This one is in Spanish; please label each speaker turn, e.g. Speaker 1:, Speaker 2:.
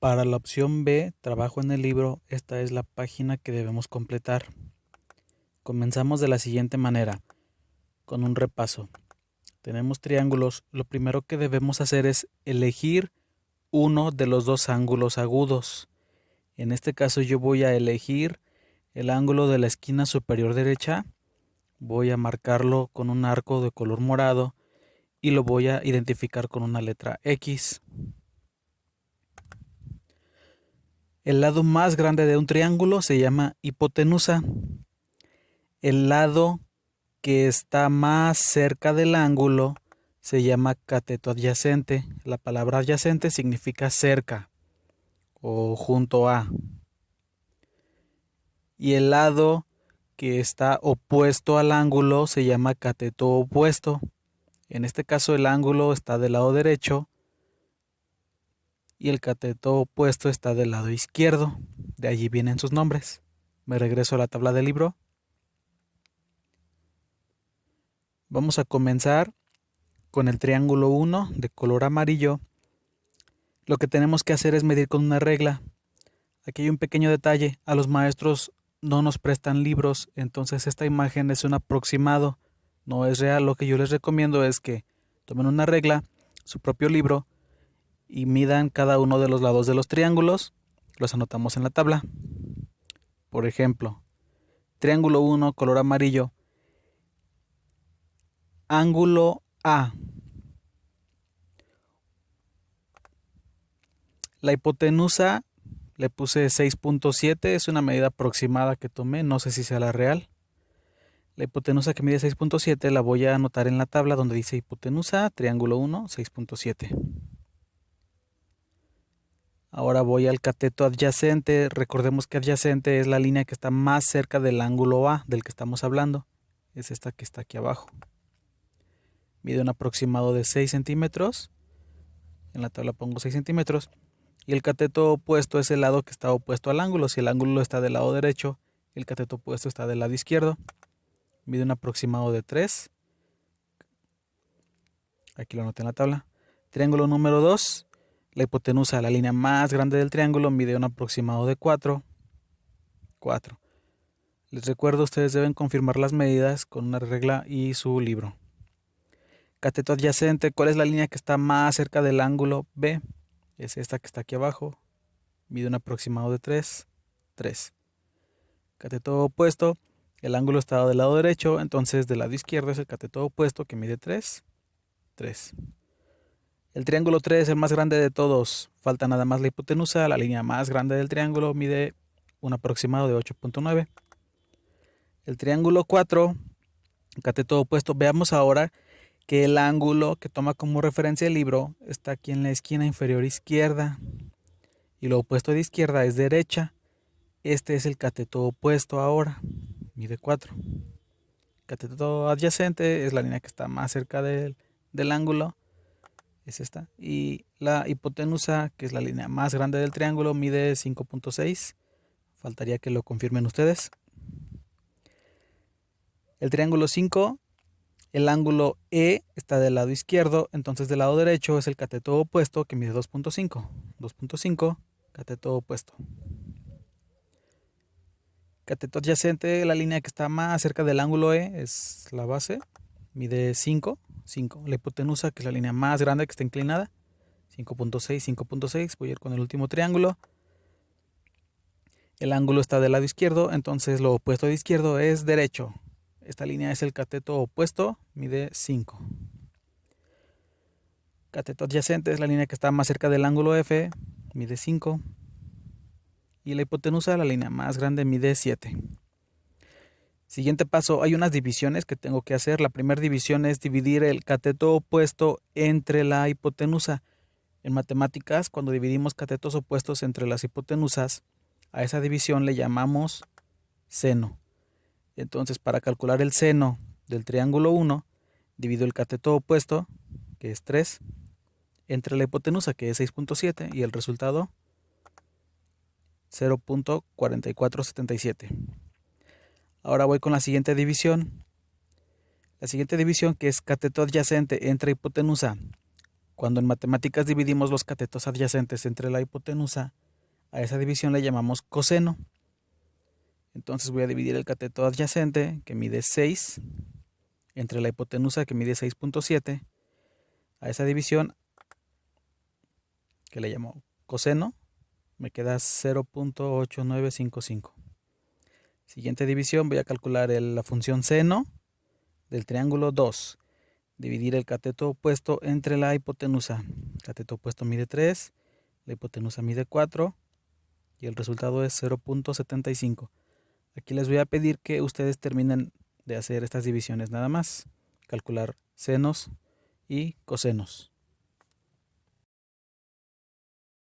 Speaker 1: Para la opción B, trabajo en el libro, esta es la página que debemos completar. Comenzamos de la siguiente manera, con un repaso. Tenemos triángulos. Lo primero que debemos hacer es elegir uno de los dos ángulos agudos. En este caso yo voy a elegir el ángulo de la esquina superior derecha. Voy a marcarlo con un arco de color morado y lo voy a identificar con una letra X. El lado más grande de un triángulo se llama hipotenusa. El lado que está más cerca del ángulo se llama cateto adyacente. La palabra adyacente significa cerca o junto a. Y el lado que está opuesto al ángulo se llama cateto opuesto. En este caso el ángulo está del lado derecho y el cateto opuesto está del lado izquierdo. De allí vienen sus nombres. Me regreso a la tabla del libro. Vamos a comenzar con el triángulo 1 de color amarillo. Lo que tenemos que hacer es medir con una regla. Aquí hay un pequeño detalle. A los maestros no nos prestan libros, entonces esta imagen es un aproximado, no es real. Lo que yo les recomiendo es que tomen una regla, su propio libro, y midan cada uno de los lados de los triángulos. Los anotamos en la tabla. Por ejemplo, triángulo 1, color amarillo. Ángulo A. La hipotenusa le puse 6.7, es una medida aproximada que tomé, no sé si sea la real. La hipotenusa que mide 6.7 la voy a anotar en la tabla donde dice hipotenusa, triángulo 1, 6.7. Ahora voy al cateto adyacente. Recordemos que adyacente es la línea que está más cerca del ángulo A del que estamos hablando. Es esta que está aquí abajo. Mide un aproximado de 6 centímetros. En la tabla pongo 6 centímetros. Y el cateto opuesto es el lado que está opuesto al ángulo. Si el ángulo está del lado derecho, el cateto opuesto está del lado izquierdo. Mide un aproximado de 3. Aquí lo anoté en la tabla. Triángulo número 2. La hipotenusa, la línea más grande del triángulo, mide un aproximado de 4. 4. Les recuerdo, ustedes deben confirmar las medidas con una regla y su libro. Cateto adyacente, ¿cuál es la línea que está más cerca del ángulo B? Es esta que está aquí abajo. Mide un aproximado de 3. 3. Cateto opuesto, el ángulo está del lado derecho, entonces del lado izquierdo es el cateto opuesto que mide 3. 3. El triángulo 3 es el más grande de todos. Falta nada más la hipotenusa. La línea más grande del triángulo mide un aproximado de 8.9. El triángulo 4, cateto opuesto. Veamos ahora que el ángulo que toma como referencia el libro está aquí en la esquina inferior izquierda. Y lo opuesto de izquierda es derecha. Este es el cateto opuesto ahora. Mide 4. Cateto adyacente es la línea que está más cerca del ángulo. Es esta. Y la hipotenusa, que es la línea más grande del triángulo, mide 5.6. Faltaría que lo confirmen ustedes. El triángulo 5, el ángulo E está del lado izquierdo, entonces del lado derecho es el cateto opuesto que mide 2.5. 2.5, cateto opuesto. Cateto adyacente, la línea que está más cerca del ángulo E es la base, mide 5. 5. La hipotenusa, que es la línea más grande que está inclinada, 5.6, 5.6. Voy a ir con el último triángulo. El ángulo está del lado izquierdo, entonces lo opuesto de izquierdo es derecho. Esta línea es el cateto opuesto, mide 5. Cateto adyacente es la línea que está más cerca del ángulo F, mide 5. Y la hipotenusa, la línea más grande, mide 7. Siguiente paso, hay unas divisiones que tengo que hacer. La primera división es dividir el cateto opuesto entre la hipotenusa. En matemáticas, cuando dividimos catetos opuestos entre las hipotenusas, a esa división le llamamos seno. Entonces, para calcular el seno del triángulo 1, divido el cateto opuesto, que es 3, entre la hipotenusa, que es 6.7, y el resultado 0.4477. Ahora voy con la siguiente división. La siguiente división, que es cateto adyacente entre hipotenusa. Cuando en matemáticas dividimos los catetos adyacentes entre la hipotenusa, a esa división le llamamos coseno. Entonces voy a dividir el cateto adyacente, que mide 6, entre la hipotenusa, que mide 6.7. A esa división, que le llamo coseno, me queda 0.8955. Siguiente división, voy a calcular la función seno del triángulo 2. Dividir el cateto opuesto entre la hipotenusa. El cateto opuesto mide 3, la hipotenusa mide 4 y el resultado es 0.75. Aquí les voy a pedir que ustedes terminen de hacer estas divisiones nada más. Calcular senos y cosenos.